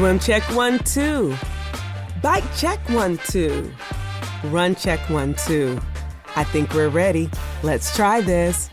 Swim check 1, 2. Bike check 1, 2. Run check 1, 2. I think we're ready. Let's try this.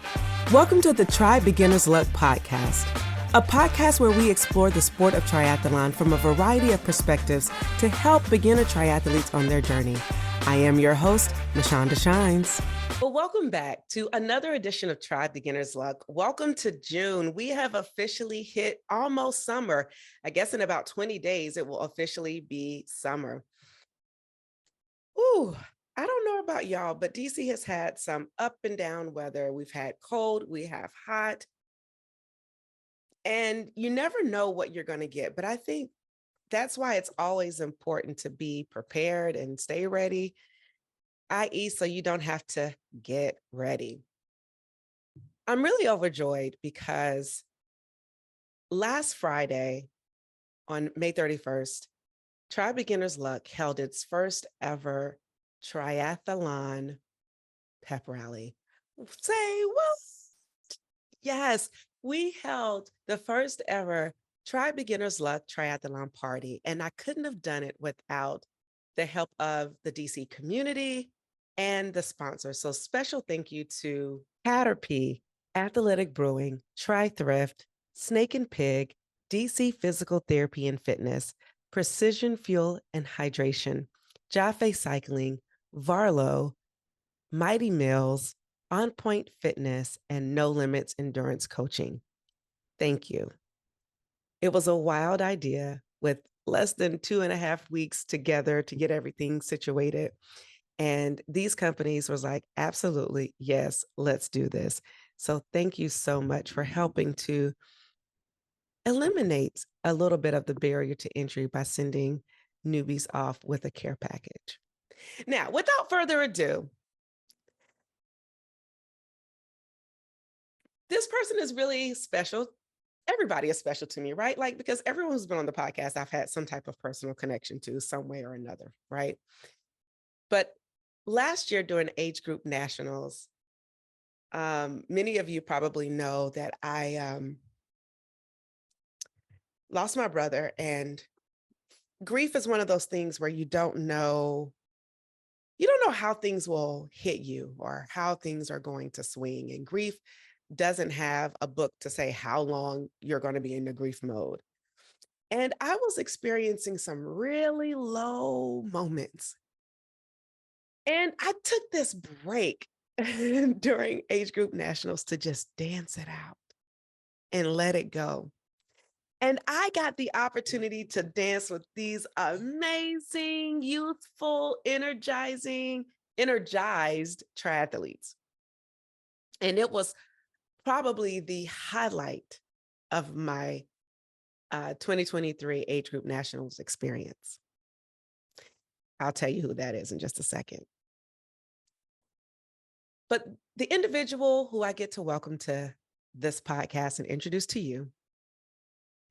Welcome to the Try Beginner's Luck podcast, a podcast where we explore the sport of triathlon from a variety of perspectives to help beginner triathletes on their journey. I am your host, Mashonda Shines. Well, welcome back to another edition of Try Beginner's Luck. Welcome to June. We have officially hit almost summer. I guess in about 20 days, it will officially be summer. Ooh, I don't know about y'all, but DC has had some up and down weather. We've had cold, we have hot, and you never know what you're going to get. But I think that's why it's always important to be prepared and stay ready, i.e., so you don't have to get ready. I'm really overjoyed because last Friday on May 31st, Try Beginner's Luck held its first ever triathlon pep rally. Say what? Yes, we held the first ever Try Beginner's Luck triathlon party, and I couldn't have done it without the help of the DC community and the sponsors. So special thank you to Caterpie, Athletic Brewing, Tri Thrift, Snake and Pig, DC Physical Therapy and Fitness, Precision Fuel and Hydration, Jaffe Cycling, Varlo, Mighty Mills, On Point Fitness, and No Limits Endurance Coaching. Thank you. It was a wild idea with less than 2.5 weeks together to get everything situated. And these companies was like, absolutely, yes, let's do this. So thank you so much for helping to eliminate a little bit of the barrier to entry by sending newbies off with a care package. Now, without further ado, this person is really special. Everybody is special to me, right? Like, because everyone who's been on the podcast, I've had some type of personal connection to some way or another, right? But last year during age group nationals, many of you probably know that I lost my brother, and grief is one of those things where you don't know how things will hit you or how things are going to swing. And grief doesn't have a book to say how long you're going to be in the grief mode. And I was experiencing some really low moments. And I took this break during age group nationals to just dance it out and let it go. And I got the opportunity to dance with these amazing, youthful, energized triathletes. And it was probably the highlight of my 2023 age group nationals experience. I'll tell you who that is in just a second. But the individual who I get to welcome to this podcast and introduce to you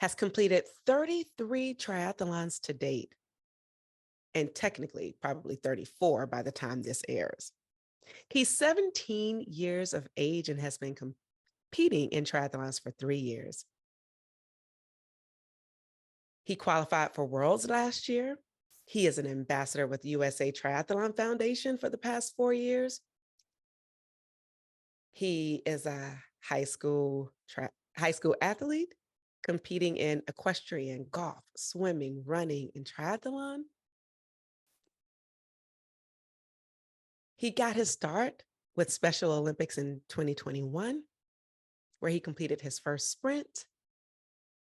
has completed 33 triathlons to date, and technically probably 34 by the time this airs. He's 17 years of age and has been competing in triathlons for 3 years. He qualified for Worlds last year. He is an ambassador with USA Triathlon Foundation for the past 4 years. He is a high school athlete competing in equestrian, golf, swimming, running, and triathlon. He got his start with Special Olympics in 2021, where he completed his first sprint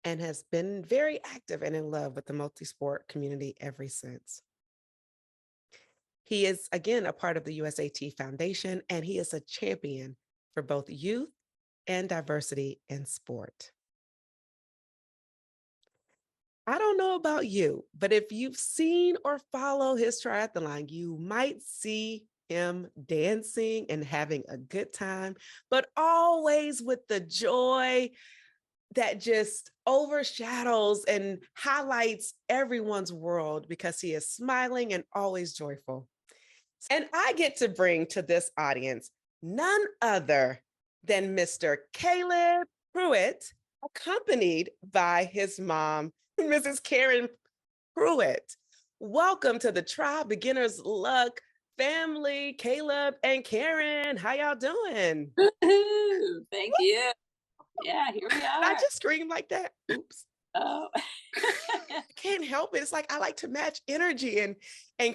and has been very active and in love with the multi-sport community ever since. He is, again, a part of the USAT Foundation, and he is a champion for both youth and diversity in sport. I don't know about you, but if you've seen or follow his triathlon, you might see him dancing and having a good time, but always with the joy that just overshadows and highlights everyone's world because he is smiling and always joyful. And I get to bring to this audience none other than Mr. Caleb Prewitt, accompanied by his mom, Mrs. Karen Prewitt. Welcome to the Tri Beginners Luck family, Caleb and Karen. How y'all doing? Woo-hoo. Thank you. Yeah, here we Did I are. just scream like that? Oops. Oh. I can't help it. It's like I like to match energy, and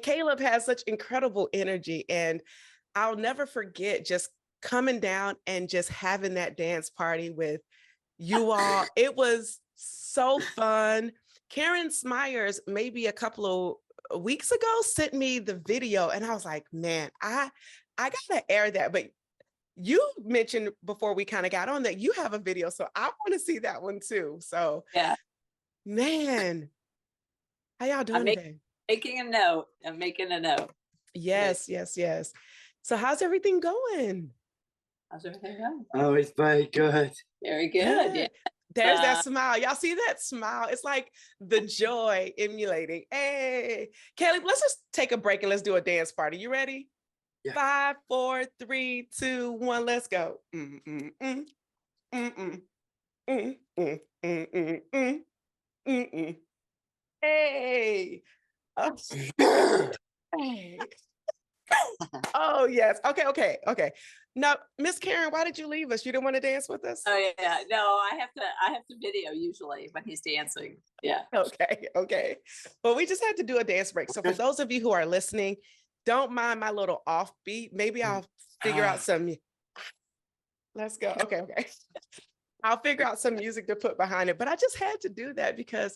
Caleb has such incredible energy. And I'll never forget just coming down and just having that dance party with you all. It was so fun. Karen Smyers, maybe a couple of weeks ago, sent me the video, and I was like, man, I gotta air that. But you mentioned before we kind of got on that you have a video, so I want to see that one too. So Yeah, man, how y'all I'm doing today? making a note. I'm making a note. Good. Yes, yes, yes. So how's everything going? How's everything going? Oh, it's very good. Very good. Yeah. Good. There's that smile. Y'all see that smile? It's like the joy emulating. Hey, Caleb, let's just take a break and let's do a dance party. You ready? Yeah. 5, 4, 3, 2, 1, let's go. Hey. Hey. Oh, yes. Okay. Now, Miss Karen, why did you leave us? You didn't want to dance with us? Oh yeah. No, I have to video usually when he's dancing. Yeah. Okay. Well, we just had to do a dance break. So for those of you who are listening, don't mind my little offbeat. Maybe I'll figure out some. Let's go. Okay. I'll figure out some music to put behind it. But I just had to do that because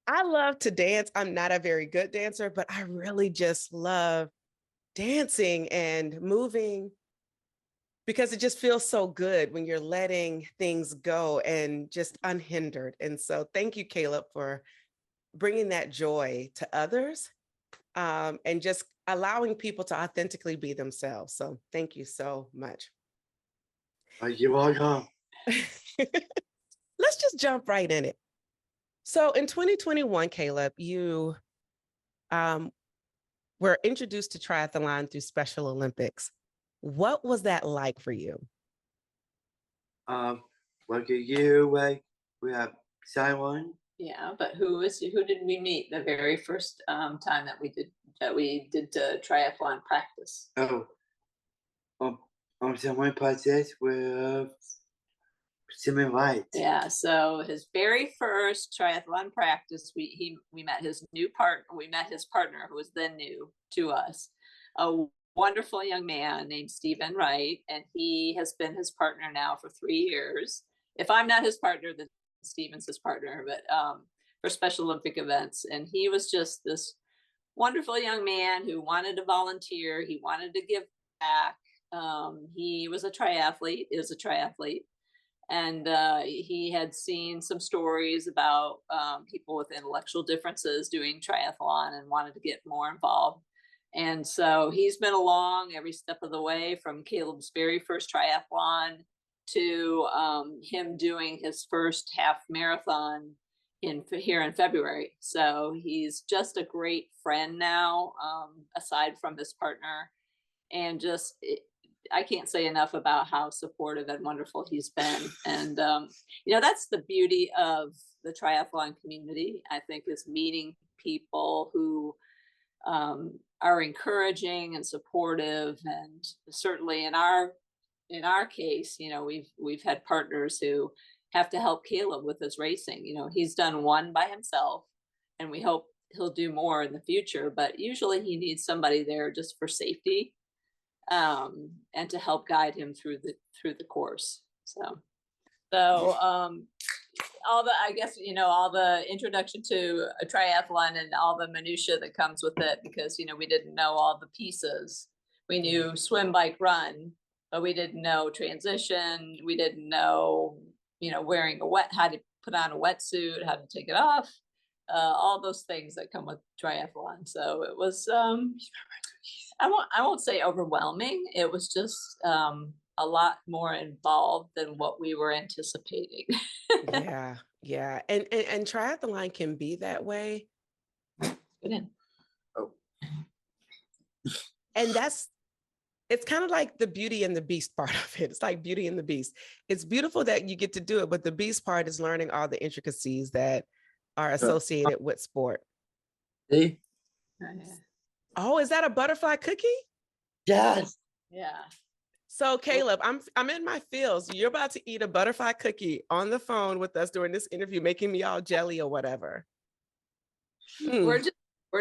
I love to dance. I'm not a very good dancer, but I really just love dancing and moving because it just feels so good when you're letting things go and just unhindered. And so thank you, Caleb, for bringing that joy to others, and just allowing people to authentically be themselves. So thank you so much. You're welcome. Let's just jump right in it. So in 2021, Caleb, you were introduced to triathlon through Special Olympics. What was that like for you? Look at you, like we have Simon. Yeah, but who did we meet the very first time that we did triathlon practice? Oh, someone process with enlightens. Yeah, so his very first triathlon practice, we met his partner who was then new to us, a wonderful young man named Stephen Wright, and he has been his partner now for 3 years. If I'm not his partner, then Stephen's his partner, but for Special Olympic events. And he was just this wonderful young man who wanted to volunteer. He wanted to give back. He was a triathlete, is a triathlete. And he had seen some stories about people with intellectual differences doing triathlon and wanted to get more involved. And so he's been along every step of the way from Caleb's very first triathlon to him doing his first half marathon here in February. So he's just a great friend now, aside from his partner. And just I can't say enough about how supportive and wonderful he's been. And, that's the beauty of the triathlon community, I think, is meeting people who are encouraging and supportive. And certainly in our case, we've had partners who have to help Caleb with his racing. He's done one by himself, and we hope he'll do more in the future, but usually he needs somebody there just for safety, and to help guide him through the course. So all the introduction to a triathlon and all the minutia that comes with it, because we didn't know all the pieces. We knew swim, bike, run, but we didn't know transition. We didn't know wearing how to put on a wetsuit, how to take it off, all those things that come with triathlon. So it was I won't say overwhelming. It was just a lot more involved than what we were anticipating. Yeah. And triathlon can be that way. Oh. And it's kind of like the Beauty and the Beast part of it. It's like Beauty and the Beast. It's beautiful that you get to do it, but the Beast part is learning all the intricacies that are associated with sport? See? Oh, yeah. Oh, is that a butterfly cookie? Yes. Yeah. So Caleb, I'm in my feels. You're about to eat a butterfly cookie on the phone with us during this interview, making me all jelly or whatever. We're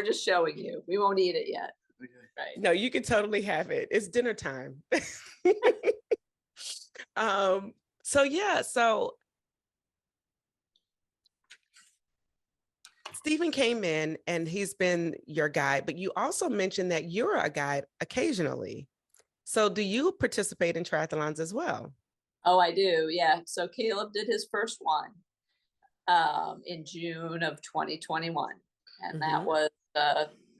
just showing you. We won't eat it yet. Okay. Right. No, you can totally have it. It's dinner time. So yeah, so Stephen came in and he's been your guide, but you also mentioned that you're a guide occasionally. So do you participate in triathlons as well? Oh, I do. Yeah. So Caleb did his first one in June of 2021, and that Mhm. was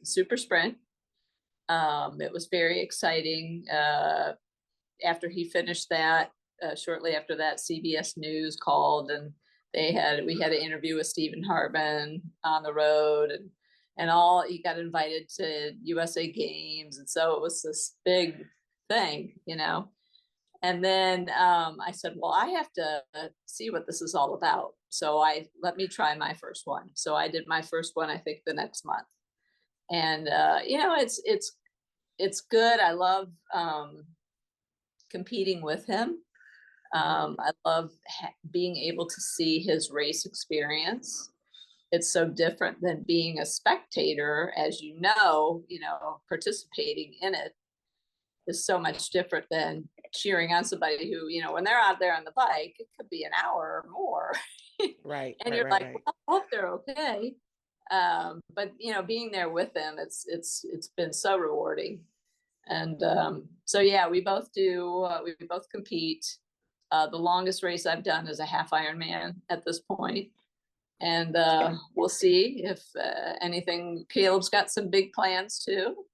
super sprint. It was very exciting. After he finished that, shortly after that, CBS News called, and we had an interview with Stephen Hartman on the road, and all. He got invited to USA Games, and so it was this big thing, you know. And then I said, well, I have to see what this is all about. So let me try my first one. So I did my first one, I think, the next month. And you know, it's good. I love competing with him. I love being able to see his race experience. It's so different than being a spectator, as you know, participating in it is so much different than cheering on somebody who, when they're out there on the bike, it could be an hour or more. Right, And right, you're right, like, right. well, I hope they're okay. But being there with them, it's been so rewarding. And so yeah, we both compete. The longest race I've done is a half Ironman at this point. And we'll see if anything. Caleb's got some big plans too.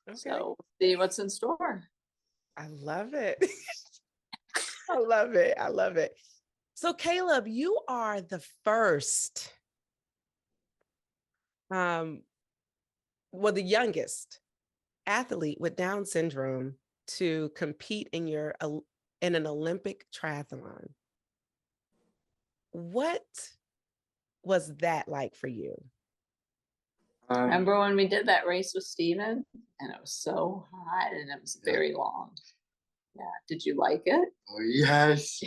Okay. So we'll see what's in store. I love it. I love it. I love it. So Caleb, you are the first, well, the youngest athlete with Down syndrome to compete in an Olympic triathlon. What was that like for you? Remember when we did that race with Steven and it was so hot and it was very long. Yeah. Did you like it? Oh, yes.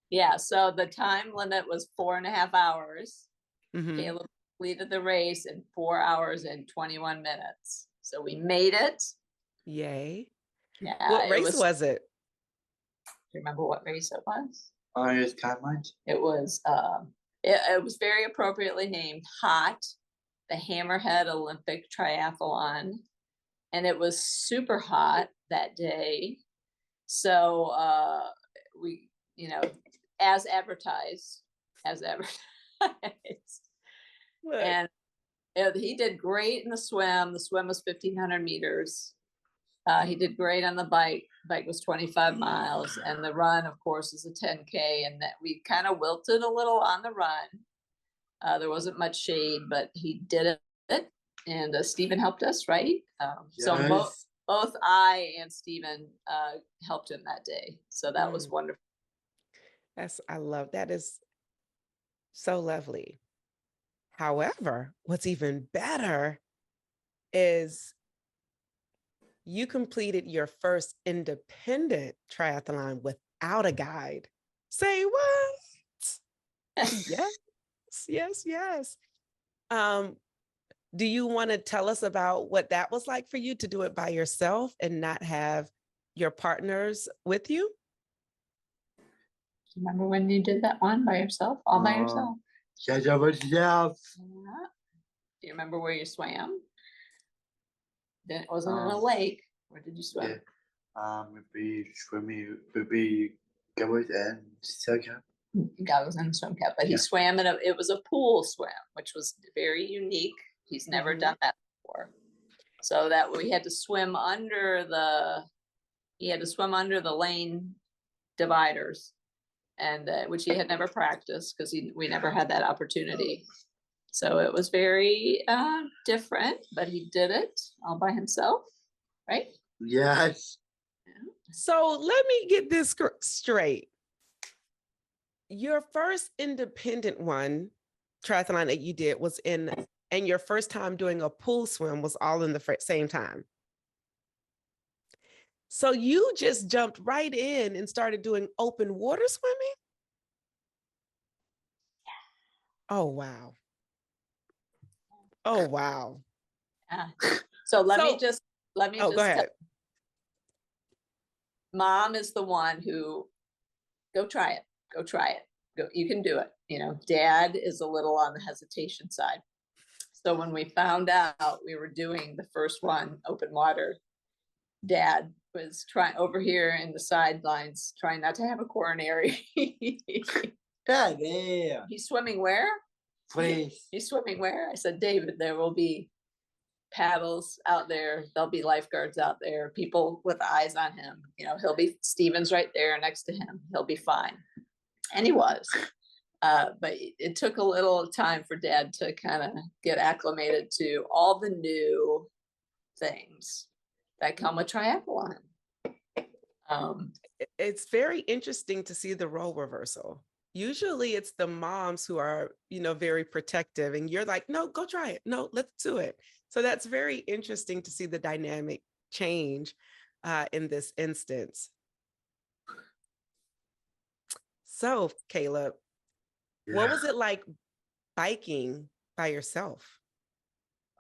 Yeah. So the time limit was 4.5 hours. Mm-hmm. Caleb completed the race in 4 hours and 21 minutes. So we made it. Yay. Yeah. What race was it? Do you remember what race it was? It's timelines. It was it was very appropriately named HOT, the Hammerhead Olympic Triathlon. And it was super hot that day. So we, as advertised. Look. And he did great in the swim. The swim was 1,500 meters. He did great on the bike. Bike was 25 miles. And the run, of course, is a 10K. And that we kind of wilted a little on the run. There wasn't much shade, but he did it. And Stephen helped us, right? Yes. So both I and Stephen helped him that day. So that was wonderful. I love that. Is so lovely. However, what's even better is you completed your first independent triathlon without a guide. Say what? Yes. Do you want to tell us about what that was like for you to do it by yourself and not have your partners with you? Remember when you did that one by yourself, all by yourself? Yes, I was yourself. Yeah. Do you remember where you swam? Then it wasn't in a lake. Where did you swim? Yeah. We swimming. We goggles and swim cap. Goggles and swim cap, but he swam it was a pool swim, which was very unique. He's never done that before. So that we had to swim under the lane dividers, and which he had never practiced because we never had that opportunity. So it was very different, but he did it all by himself, right? Yes. So let me get this straight. Your first independent one triathlon that you did was and your first time doing a pool swim was all in the same time. So you just jumped right in and started doing open water swimming? Oh, wow. Oh, wow. Yeah. So let me So, just go ahead. Mom is the one who go try it. Go, you can do it. You know, dad is a little on the hesitation side. So when we found out we were doing the first one, open water, dad was trying over here in the sidelines, trying not to have a coronary. God damn. He's swimming where? Please. He's swimming where? I said, David, there will be paddles out there. There'll be lifeguards out there, people with eyes on him. You know, Steven's right there next to him. He'll be fine. And he was. But it took a little time for dad to kind of get acclimated to all the new things that come with triathlon. It's very interesting to see the role reversal. Usually it's the moms who are, very protective, and you're like, no, go try it. No, let's do it. So that's very interesting to see the dynamic change in this instance. So, Caleb, what was it like biking by yourself?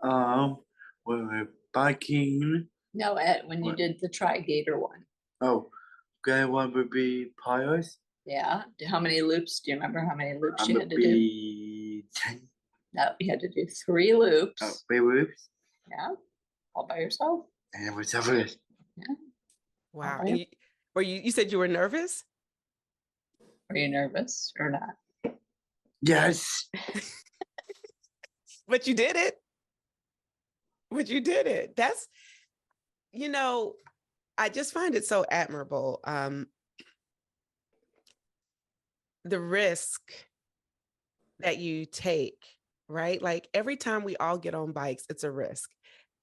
When we're biking. No, when you did the Tri-Gator one. Oh, okay, one would be pious. Yeah. How many loops? Do you remember how many loops you had to do? 10. No, you had to do 3 loops. Oh, 3 loops. Yeah. All by yourself. And it was nervous. Yeah. Wow. And you said you were nervous? Were you nervous or not? Yes. But you did it. That's, I just find it so admirable. The risk that you take, right? Like every time we all get on bikes, it's a risk.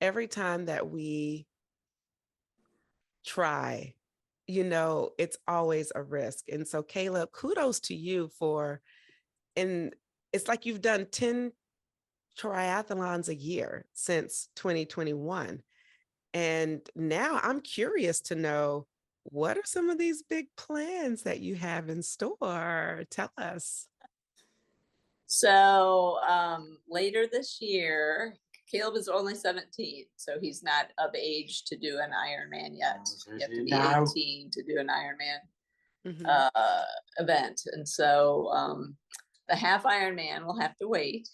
Every time that we try, it's always a risk. And so, Caleb, kudos to you and it's like you've done 10 triathlons a year since 2021. And now I'm curious to know, what are some of these big plans that you have in store? Tell us. So later this year, Caleb is only 17, so he's not of age to do an Ironman yet. You have to be 18 to do an Ironman event. And so the half Ironman will have to wait.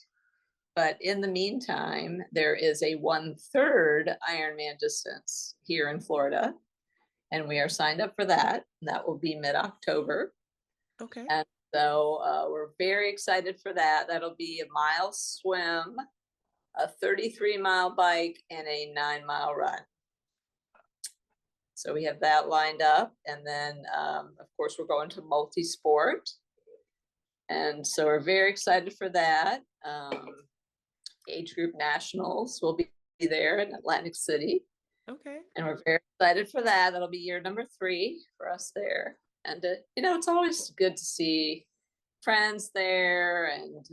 But in the meantime, there is a 1/3 Ironman distance here in Florida. And we are signed up for that. And that will be mid-October. Okay. And so we're very excited for that. That'll be a mile swim, a 33-mile bike, and a 9-mile run. So we have that lined up. And then, of course, we're going to multi-sport. And so we're very excited for that. Age group nationals will be there in Atlantic City. Okay. And we're very excited for that. That'll be year number 3 for us there. And, it's always good to see friends there and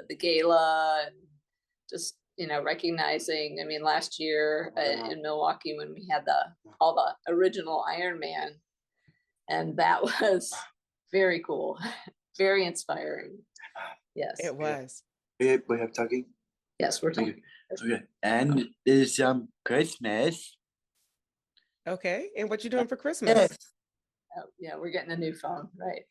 the gala and just, recognizing, last year in Milwaukee when we had all the original Ironman, and that was very cool, very inspiring. Yes. It was. We have talking? Yes, we're talking. Okay. And it's Christmas. Okay. And what you doing for Christmas? Yes. Oh, yeah, we're getting a new phone, right?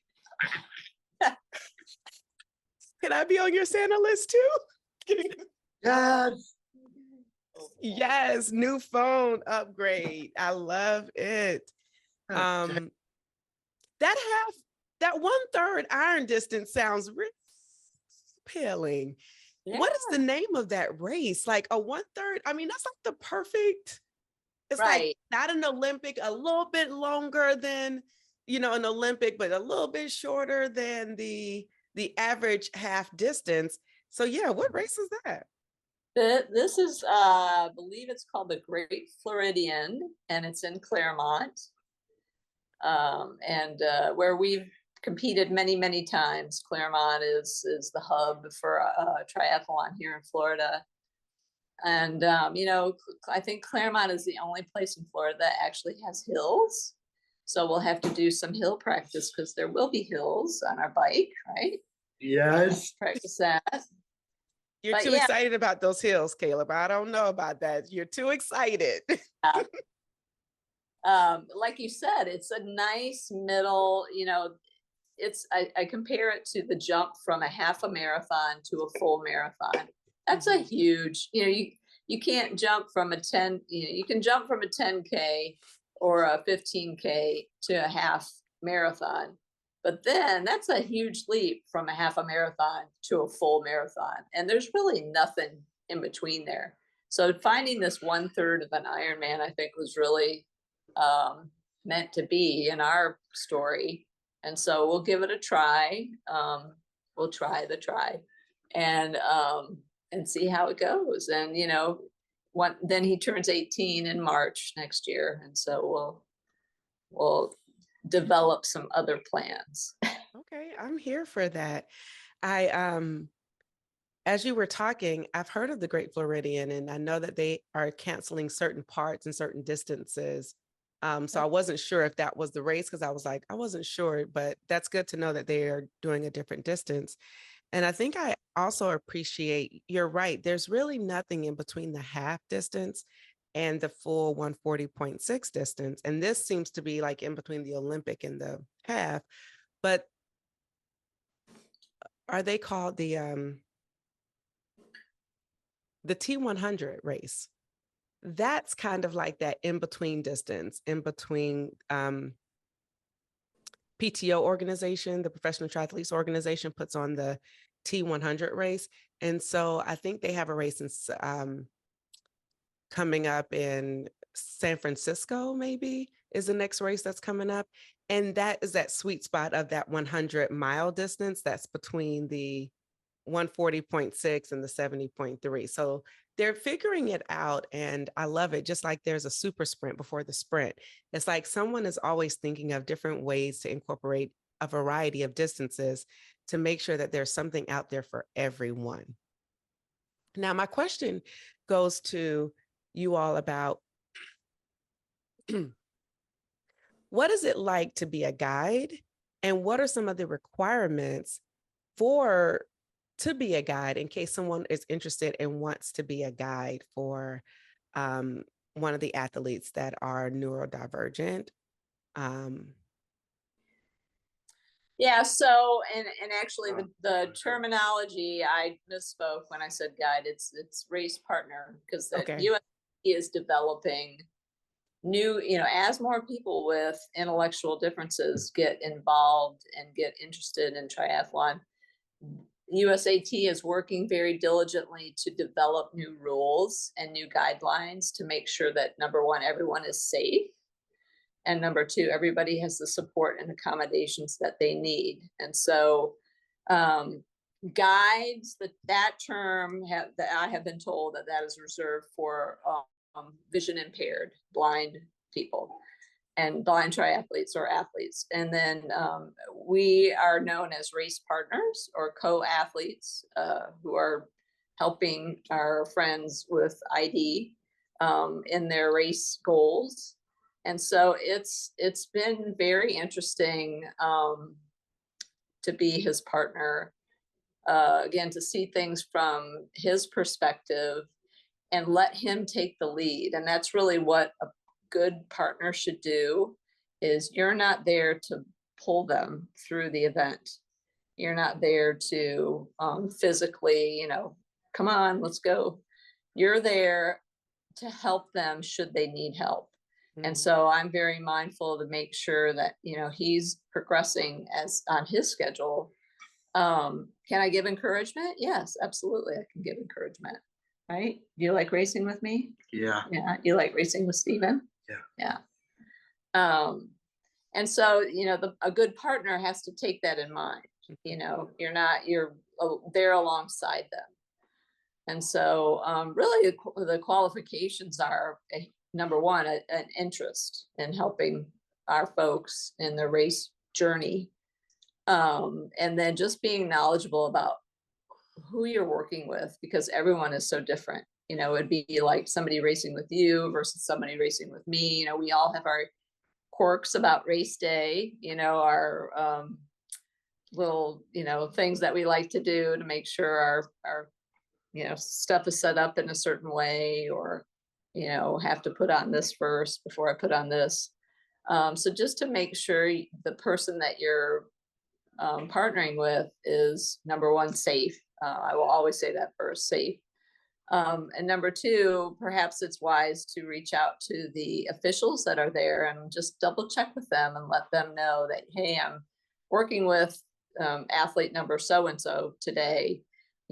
Can I be on your Santa list too? Yes. Yes, new phone upgrade. I love it. That 1/3 iron distance sounds really appealing. Yeah. What is the name of that race? Like a 1/3? That's like the perfect. It's right. Like not an Olympic, a little bit longer than, an Olympic, but a little bit shorter than the average half distance. So yeah, what race is that? This is, I believe it's called the Great Floridian, and it's in Claremont. And where we've competed many, many times. Claremont is the hub for triathlon here in Florida. And, I think Claremont is the only place in Florida that actually has hills. So we'll have to do some hill practice because there will be hills on our bike, right? Yes. Practice that. You're But too yeah. excited about those hills, Caleb. I don't know about that. You're too excited. Like you said, it's a nice middle, I compare it to the jump from a half a marathon to a full marathon. That's a huge, you can't jump from a 10, you can jump from a 10K or a 15K to a half marathon. But then that's a huge leap from a half a marathon to a full marathon. And there's really nothing in between there. So finding this 1/3 of an Ironman, I think, was really meant to be in our story. And so we'll give it a try. We'll try the try and see how it goes. And, then he turns 18 in March next year. And so we'll develop some other plans. Okay, I'm here for that. As you were talking, I've heard of the Great Floridian, and I know that they are canceling certain parts and certain distances. So I wasn't sure if that was the race, because I was like, I wasn't sure, but that's good to know that they are doing a different distance. And I think I also appreciate, you're right, there's really nothing in between the half distance and the full 140.6 distance. And this seems to be like in between the Olympic and the half, but are they called the T100 race? That's kind of like that in between distance, in between PTO organization, the Professional Triathletes Organization puts on the T100 race. And so I think they have a race coming up in San Francisco, maybe is the next race that's coming up. And that is that sweet spot of that 100-mile distance that's between the 140.6 and the 70.3. So they're figuring it out, and I love it. Just like there's a super sprint before the sprint. It's like someone is always thinking of different ways to incorporate a variety of distances to make sure that there's something out there for everyone. Now, my question goes to you all about what is it like to be a guide, and what are some of the requirements to be a guide in case someone is interested and wants to be a guide for one of the athletes that are neurodivergent? Yeah, so and actually the terminology, I misspoke when I said guide. It's race partner, because the USC is developing new, as more people with intellectual differences get involved and get interested in triathlon, USAT is working very diligently to develop new rules and new guidelines to make sure that, number one, everyone is safe, and number two, everybody has the support and accommodations that they need. And so guides, that term that I have been told that is reserved for vision impaired, blind people and blind triathletes or athletes. And then we are known as race partners or co-athletes who are helping our friends with ID in their race goals. And so it's been very interesting to be his partner, again, to see things from his perspective and let him take the lead. And that's really what a good partner should do, is you're not there to pull them through the event. You're not there to physically, come on, let's go. You're there to help them should they need help. Mm-hmm. And so I'm very mindful to make sure that, he's progressing as on his schedule. Can I give encouragement? Yes, absolutely. I can give encouragement. Right? Do you like racing with me? Yeah. Yeah. You like racing with Steven? Yeah. Yeah. And so, a good partner has to take that in mind. You're there alongside them. And so really the qualifications are, number one, an interest in helping our folks in the race journey. And then just being knowledgeable about who you're working with, because everyone is so different. It'd be like somebody racing with you versus somebody racing with me. We all have our quirks about race day, our little, things that we like to do to make sure our stuff is set up in a certain way, or, have to put on this first before I put on this. So just to make sure the person that you're partnering with is, number one, safe. I will always say that first, safe. And number two, perhaps it's wise to reach out to the officials that are there and just double check with them and let them know that, hey, I'm working with athlete number so-and-so today.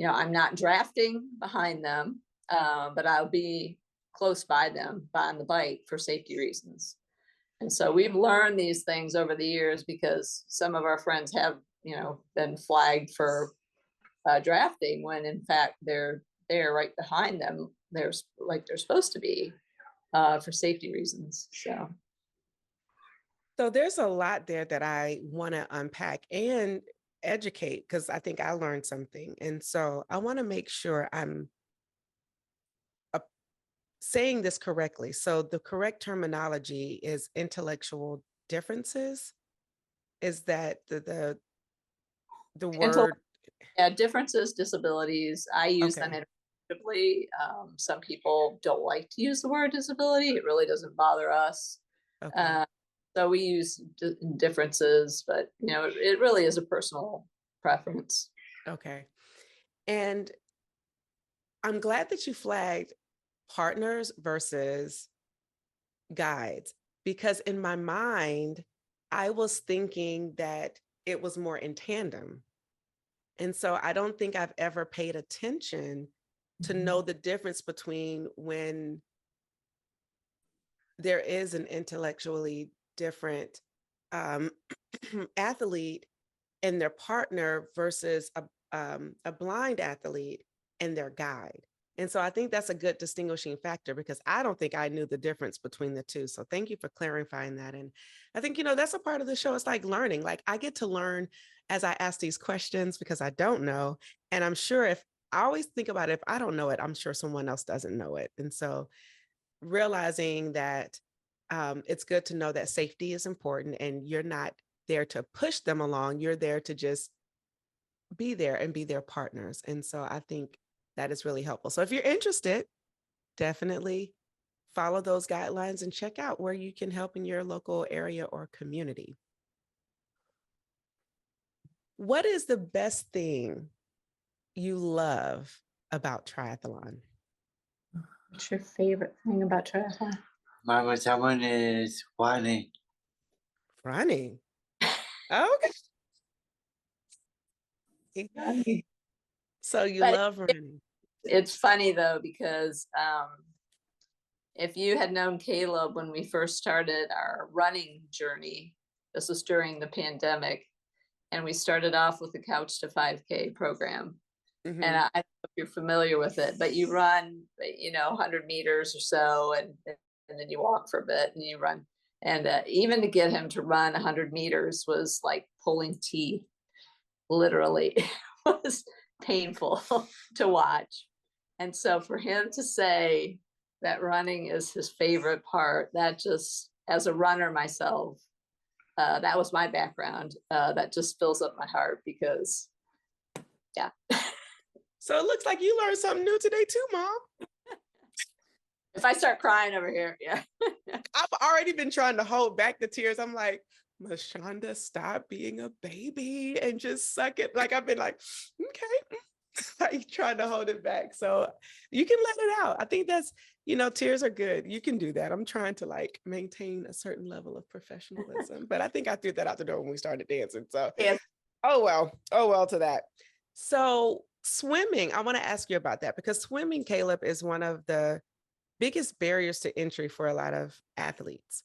I'm not drafting behind them, but I'll be close by them on the bike for safety reasons. And so we've learned these things over the years, because some of our friends have, been flagged for drafting when in fact they're right behind them. They're supposed to be for safety reasons. So there's a lot there that I want to unpack and educate, because I think I learned something. And so I want to make sure I'm saying this correctly. So the correct terminology is intellectual differences. Is that the word? Yeah, differences, disabilities. I use them Okay. interchangeably. Some people don't like to use the word disability. It really doesn't bother us. Okay. So we use differences, but it really is a personal preference. Okay. And I'm glad that you flagged partners versus guides, because in my mind, I was thinking that it was more in tandem. And so I don't think I've ever paid attention to know the difference between when there is an intellectually different um, athlete and their partner versus a blind athlete and their guide. And so I think that's a good distinguishing factor, because I don't think I knew the difference between the two. So thank you for clarifying that. And I think, that's a part of the show. It's like learning. Like I get to learn as I ask these questions, because I don't know. And I'm sure if I always think about it, if I don't know it, I'm sure someone else doesn't know it. And so realizing that it's good to know that safety is important, and you're not there to push them along. You're there to just be there and be their partners. And so I think that is really helpful. So if you're interested, definitely follow those guidelines and check out where you can help in your local area or community. What is the best thing you love about triathlon? What's your favorite thing about triathlon? My favorite one is running. Running. Okay. So you But love running. it's funny though, because if you had known Caleb when we first started our running journey, this was during the pandemic, and we started off with the Couch to 5K program. Mm-hmm. And I don't know if you're familiar with it, but you run, 100 meters or so, and then you walk for a bit and you run. And even to get him to run 100 meters was like pulling teeth, literally. It was painful to watch. And so for him to say that running is his favorite part, that just, as a runner myself, that was my background. That just fills up my heart, because, yeah. So it looks like you learned something new today too, Mom. If I start crying over here, yeah. I've already been trying to hold back the tears. I'm like, Mashonda, stop being a baby and just suck it. Like I've been like, okay, like trying to hold it back. So you can let it out. I think that's, tears are good. You can do that. I'm trying to like maintain a certain level of professionalism, but I think I threw that out the door when we started dancing. So, Yes. oh well to that. So swimming, I want to ask you about that, because swimming, Caleb, is one of the biggest barriers to entry for a lot of athletes.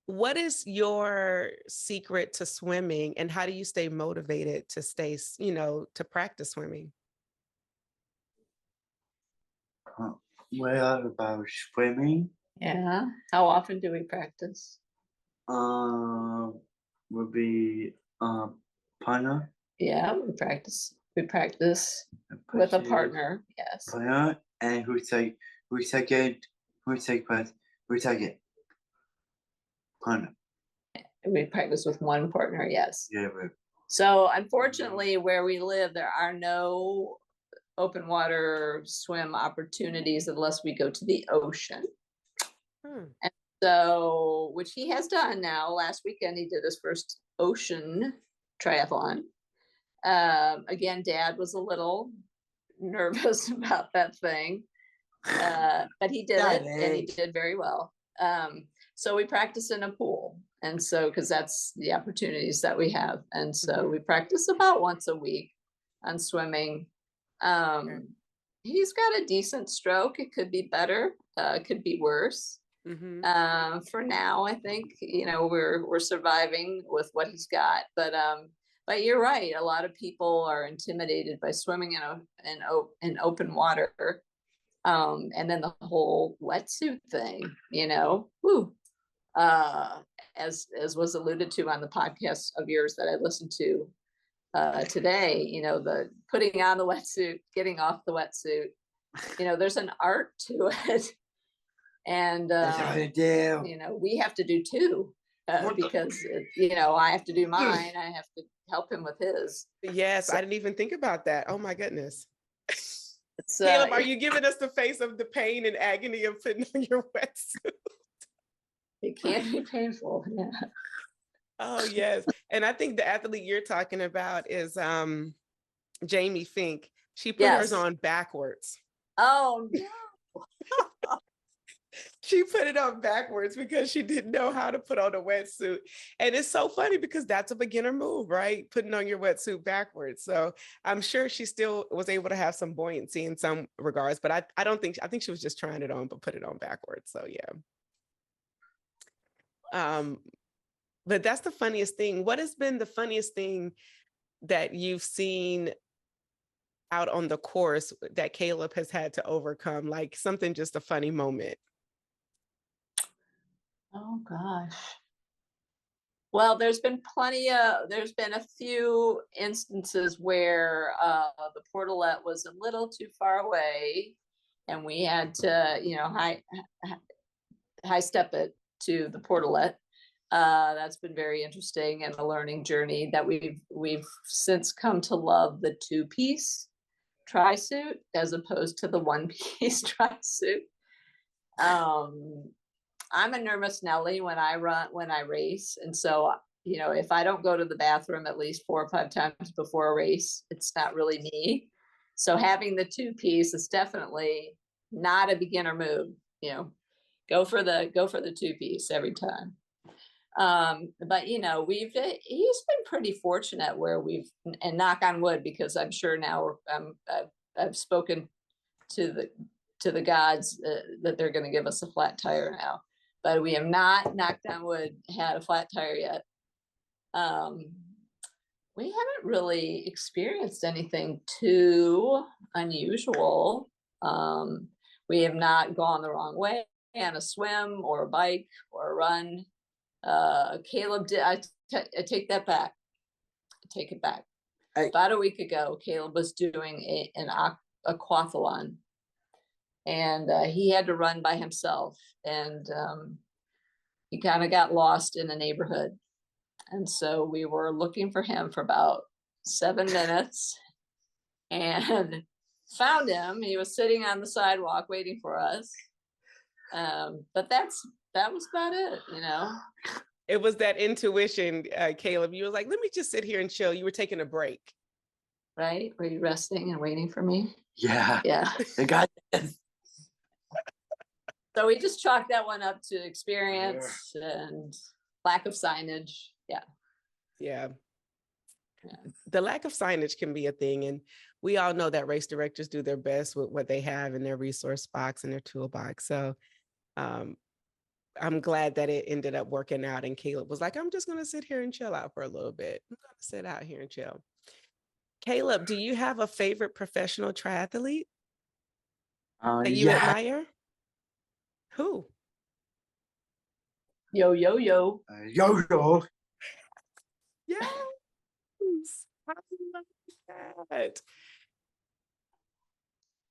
What is your secret to swimming, and how do you stay motivated to stay, to practice swimming? Well, about swimming, Yeah. How often do we practice? would be partner. Yeah, we practice with a partner. Yes. Partner, and who second partner. We practice with one partner. Yes. Yeah, but So unfortunately, where we live, there are no open water swim opportunities unless we go to the ocean. Hmm. And so, which he has done now. Last weekend, he did his first ocean triathlon. Again, Dad was a little nervous about that thing, but he did it, and he did very well. So we practice in a pool, and so because that's the opportunities that we have, and so we practice about once a week on swimming. He's got a decent stroke. It could be better. It could be worse. For now, I think we're surviving with what he's got, but you're right. A lot of people are intimidated by swimming in open water, and then the whole wetsuit thing. Woo. As was alluded to on the podcast of yours that I listened to today, the putting on the wetsuit, getting off the wetsuit. There's an art to it. And we have to do too, because I have to do mine. I have to help him with his. Yes, I didn't even think about that. Oh my goodness. So, Caleb, are you giving us the face of the pain and agony of putting on your wetsuit? It can be painful. Yeah. Oh yes, and I think the athlete you're talking about is Jamie Fink. She put hers on backwards. Oh no. She put it on backwards because she didn't know how to put on a wetsuit. And it's so funny because that's a beginner move, right? Putting on your wetsuit backwards. So I'm sure she still was able to have some buoyancy in some regards, but I think she was just trying it on, but put it on backwards. So yeah. But that's the funniest thing. What has been the funniest thing that you've seen out on the course that Caleb has had to overcome? Like something, just a funny moment. Oh gosh. Well, there's been a few instances where the portalet was a little too far away, and we had to, high step it to the portalet. That's been very interesting and a learning journey that we've since come to love the 2-piece tri-suit as opposed to the 1-piece tri-suit. I'm a nervous Nelly when I race. And so, if I don't go to the bathroom at least 4 or 5 times before a race, it's not really me. So having the 2-piece is definitely not a beginner move. Go for the 2-piece every time. But he's been pretty fortunate where and knock on wood, because I'm sure now I've spoken to the gods that they're going to give us a flat tire now, but we have not, knocked on wood, had a flat tire yet. We haven't really experienced anything too unusual. We have not gone the wrong way on a swim or a bike or a run. Caleb did. I take that back. Take it back. About a week ago, Caleb was doing an aquathlon, and he had to run by himself, and he kind of got lost in a neighborhood, and so we were looking for him for about 7 minutes, and found him. He was sitting on the sidewalk waiting for us, but that was about it. It was that intuition, Caleb. You were like, let me just sit here and chill. You were taking a break. Right? Were you resting and waiting for me? Yeah. Yeah. I got this. So we just chalked that one up to experience and lack of signage. Yeah. Yeah. The lack of signage can be a thing. And we all know that race directors do their best with what they have in their resource box and their toolbox. So I'm glad that it ended up working out. And Caleb was like, I'm just going to sit here and chill out for a little bit. I'm going to sit out here and chill. Caleb, do you have a favorite professional triathlete that you admire? Who? Yo. Yo-yo. Yes. I love that.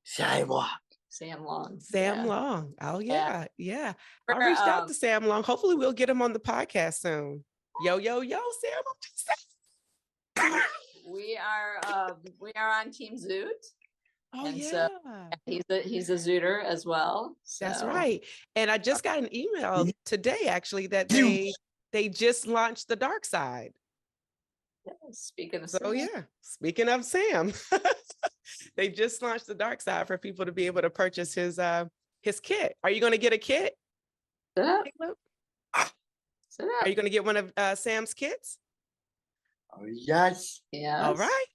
Sidewalk. Sam Long. Sam Yeah. Long. Oh Yeah. yeah, yeah. I We're, reached out to Sam Long. Hopefully we'll get him on the podcast soon. Yo, yo, yo, Sam. I'm just saying. we are on Team Zoot. Oh And yeah. so he's a Zooter as well. That's So right. And I just got an email today actually that they just launched the dark side. yeah, speaking of So Sam, yeah, speaking of Sam, they just launched the dark side for people to be able to purchase his kit. Are you going to get a kit, sit up, Caleb? sit Are up. you going to get one of Sam's kits? Oh, yes. Yes. All right.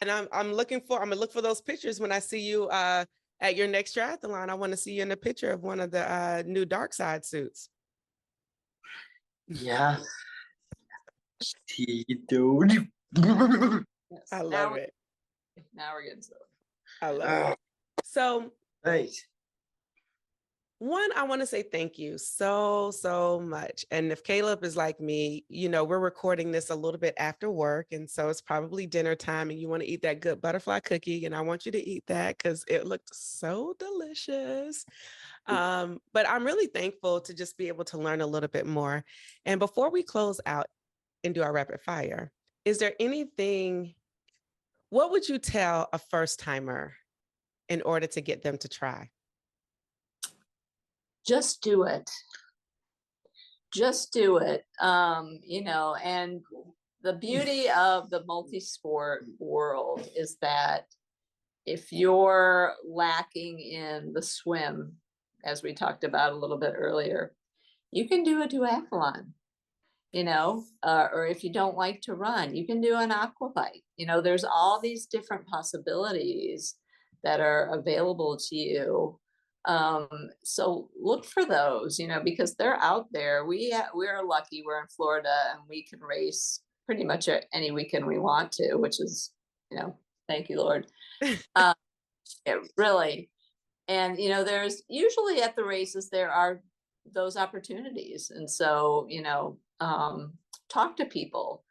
And I'm gonna look for those pictures when I see you at your next triathlon. I want to see you in a picture of one of the new dark side suits. Yeah. See, dude. Yes. I love it. Now we're getting started. I love it. So Right. one, I want to say thank you so much. And if Caleb is like me, we're recording this a little bit after work. And so it's probably dinner time and you want to eat that good butterfly cookie. And I want you to eat that because it looked so delicious. But I'm really thankful to just be able to learn a little bit more. And before we close out and do our rapid fire, is there anything, what would you tell a first timer in order to get them to try? Just do it. Just do it. And the beauty of the multi-sport world is that if you're lacking in the swim, as we talked about a little bit earlier, you can do a duathlon, or if you don't like to run, you can do an aqua bike. There's all these different possibilities that are available to you. So look for those, because they're out there. We're lucky we're in Florida and we can race pretty much any weekend we want to, which is, thank you, Lord. It really, and there's usually at the races there are those opportunities, and so talk to people,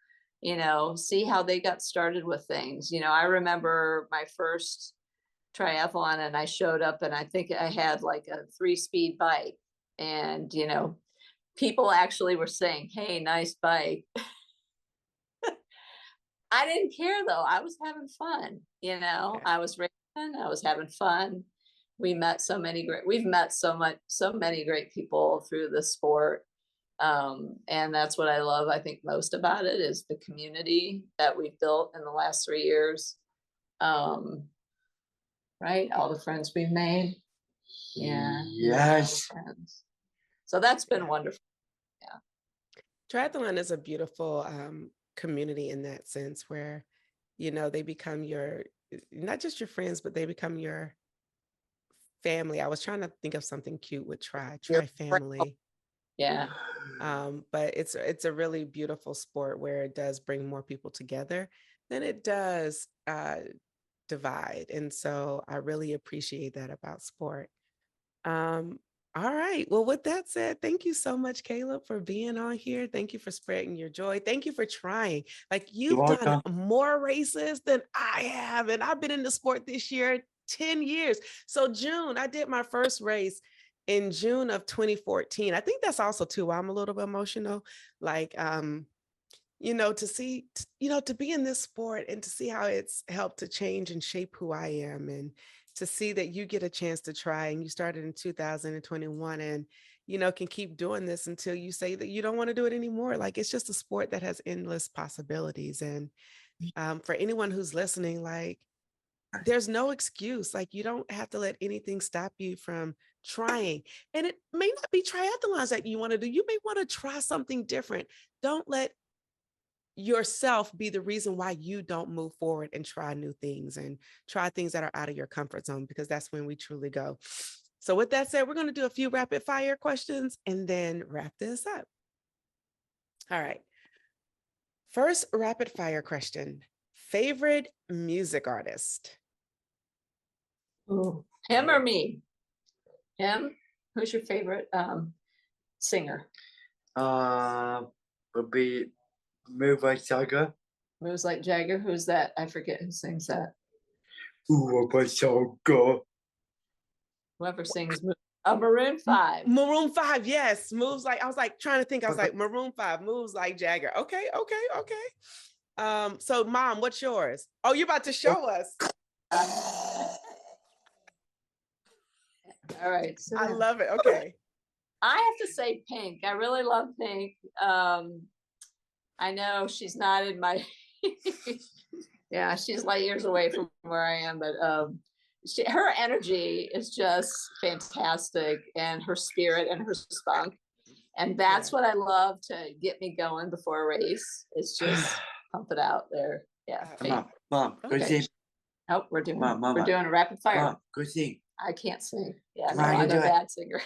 see how they got started with things. I remember my first triathlon and I showed up and I think I had like a 3-speed bike, and people actually were saying, "Hey, nice bike." I didn't care though. I was having fun, I was racing, I was having fun. We've met so many great people through the sport. And that's what I love, I think, most about it is the community that we've built in the last 3 years. Right. All the friends we've made. Yeah. Yes. So that's been wonderful. Yeah. Triathlon is a beautiful community in that sense where, they become not just your friends, but they become your family. I was trying to think of something cute with try family. Yeah. But it's a really beautiful sport where it does bring more people together than it does divide. And so I really appreciate that about sport. All right. Well, with that said, thank you so much, Caleb, for being on here. Thank you for spreading your joy. Thank you for trying. Like you've done more races than I have. And I've been in the sport this year, 10 years. So June, I did my first race in June of 2014. I think that's also too why I'm a little bit emotional. Like, to see, to be in this sport and to see how it's helped to change and shape who I am, and to see that you get a chance to try and you started in 2021 and, can keep doing this until you say that you don't want to do it anymore. Like, it's just a sport that has endless possibilities. And for anyone who's listening, like, there's no excuse. Like, you don't have to let anything stop you from trying. And it may not be triathlons that you want to do. You may want to try something different. Don't let yourself be the reason why you don't move forward and try new things and try things that are out of your comfort zone, because that's when we truly go. So with that said, we're going to do a few rapid fire questions and then wrap this up. All right. First rapid fire question. Favorite music artist? Ooh. Him or me? Him? Who's your favorite singer? Would be Move like Saga. Moves Like Jagger. Who's that? I forget who sings that. Ooh, but Saga. Whoever sings Maroon 5. Maroon 5, yes. Moves like, I was like trying to think. I was like, Maroon 5, moves like Jagger. Okay. So Mom, what's yours? Oh, you're about to show us. All right. So I love it. Okay. I have to say Pink. I really love Pink. I know she's not in my yeah, she's light years away from where I am, but her energy is just fantastic, and her spirit and her spunk. And that's what I love to get me going before a race. It's just pump it out there. Yeah. Mom, go Okay. sing. Oh, we're doing Mom, we're doing a rapid fire. Mom, go sing. I can't sing. Yeah, Come no, on, you I'm a do it. bad singer.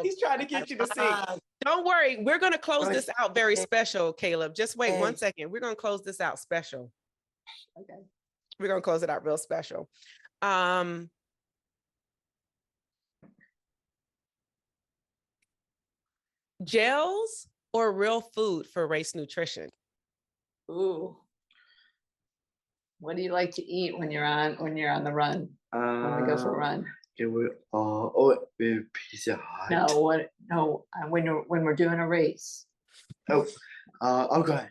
He's trying to get you to sing. Don't worry. We're going to close this out very special, Caleb. Just wait 1 second. We're going to close this out special. Okay. We're going to close it out real special. Gels or real food for race nutrition? Ooh. What do you like to eat when you're on the run? When we go for a run? With Pizza Hut. No, when we're doing a race. Okay.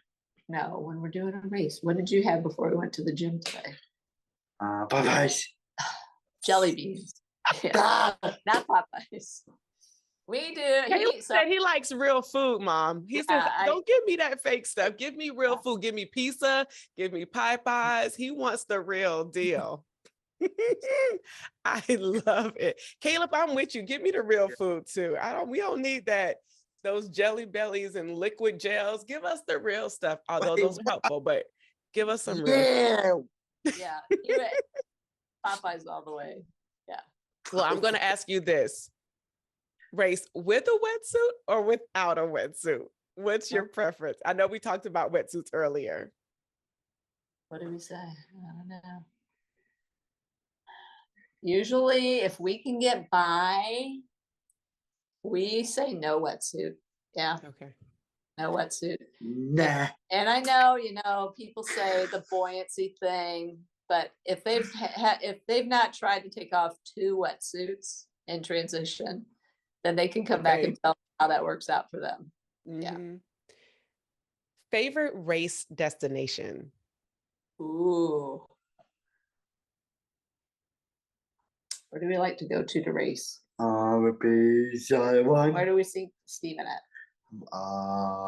No, when we're doing a race. What did you have before we went to the gym today? Popeyes. Jelly beans. Yeah. Not Popeyes. We do. Caleb said he likes real food, Mom. He said, don't give me that fake stuff. Give me real food. Give me pizza. Give me Popeyes. He wants the real deal. I love it. Caleb, I'm with you. Give me the real food too. We don't need that. Those jelly bellies and liquid gels. Give us the real stuff. Although those are helpful, but give us some real. Yeah. Popeyes all the way. Yeah. Well, I'm going to ask you this. Race with a wetsuit or without a wetsuit? What's your preference? I know we talked about wetsuits earlier. What did we say? I don't know. Usually, if we can get by, we say no wetsuit. Yeah. Okay. No wetsuit. Nah. And I know, people say the buoyancy thing, but if they've not tried to take off 2 wetsuits in transition, then they can come back and tell how that works out for them. Mm-hmm. Yeah. Favorite race destination? Ooh. Where do we like to go to race? Would be Taiwan. Where do we see Stephen at?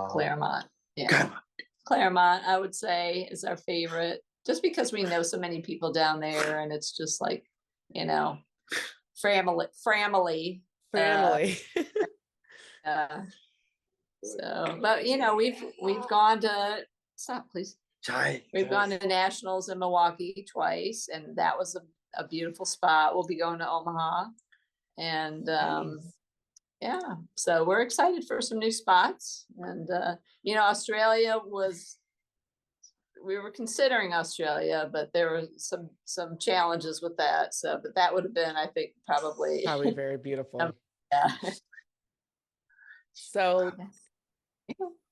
Claremont. Yeah. Claremont, I would say, is our favorite, just because we know so many people down there, and it's just like, family. So, but we've gone to stop, please. We've gone to nationals in Milwaukee twice, and that was a beautiful spot. We'll be going to Omaha, and yeah, so we're excited for some new spots. And Australia we were considering Australia, but there were some challenges with that. So, but that would have been, I think, probably very beautiful. Yeah. So,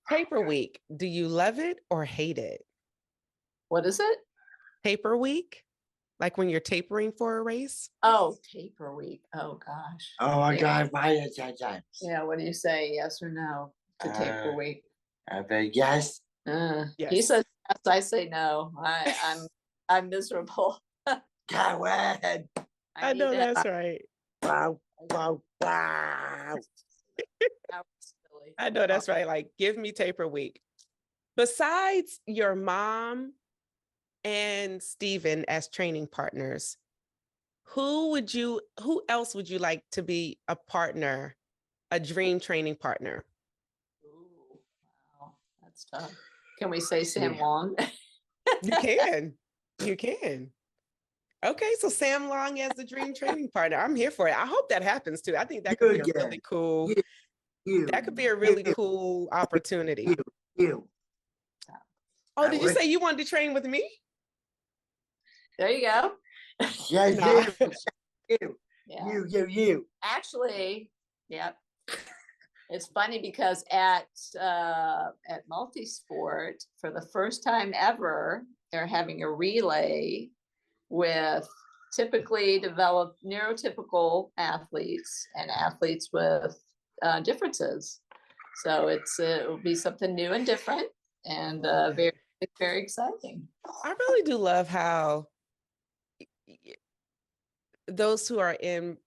Taper Week, do you love it or hate it? What is it? Taper Week, like when you're tapering for a race? Oh, Taper Week. Oh gosh. Oh my God, why sometimes? Yeah, what do you say? Yes or no to Taper Week? I bet yes. Yes. He says yes, I say no. I'm miserable. God, when? I know that's right. Wow. I know that's right. Like, give me Taper Week. Besides your mom and Stephen as training partners, who else would you like to be a partner, a dream training partner? Ooh, wow, that's tough. Can we say Sam Long? You can. Okay, so Sam Long as the dream training partner. I'm here for it. I hope that happens too. I think that could be a really cool. That could be a really cool opportunity. Oh, did you say you wanted to train with me? There you go. Yes, you. Actually, yep. It's funny because at Multisport, for the first time ever, they're having a relay with typically developed neurotypical athletes and athletes with differences. So it will be something new and different, and very, very exciting. I really do love how those who are in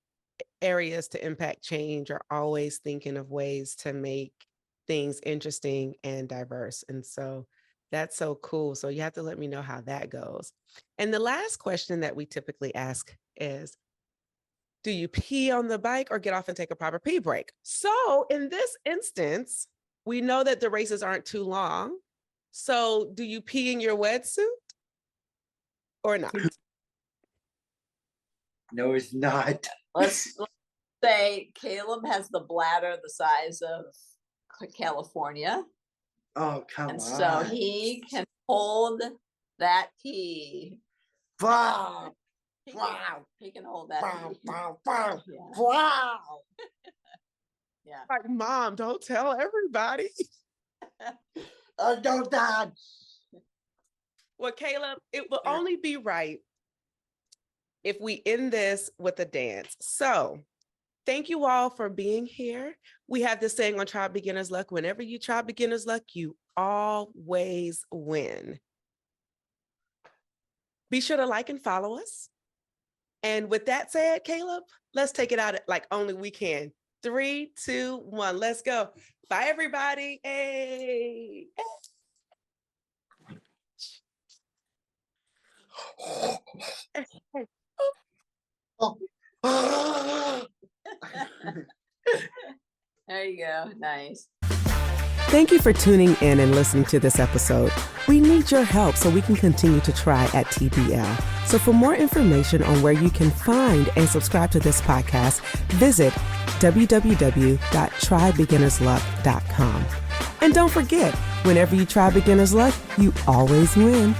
areas to impact change are always thinking of ways to make things interesting and diverse. And so that's so cool. So you have to let me know how that goes. And the last question that we typically ask is, do you pee on the bike or get off and take a proper pee break? So in this instance, we know that the races aren't too long. So do you pee in your wetsuit or not? No, it's not. Let's say Caleb has the bladder the size of California. Oh, come And on. so he can hold that pee. Wow. He can hold that pee. Wow. Yeah. Wow. Yeah. Like, Mom, don't tell everybody. Don't die. Well, Caleb, it will only be right if we end this with a dance. So thank you all for being here. We have this saying on Try Beginner's Luck: whenever you try beginner's luck, you always win. Be sure to like and follow us. And with that said, Caleb, let's take it out like only we can. 3, 2, 1, let's go. Bye, everybody. Hey. There you go. Nice. Thank you for tuning in and listening to this episode. We need your help so we can continue to try at TBL. So for more information on where you can find and subscribe to this podcast, visit www.trybeginnersluck.com. And don't forget, whenever you try beginner's luck, you always win.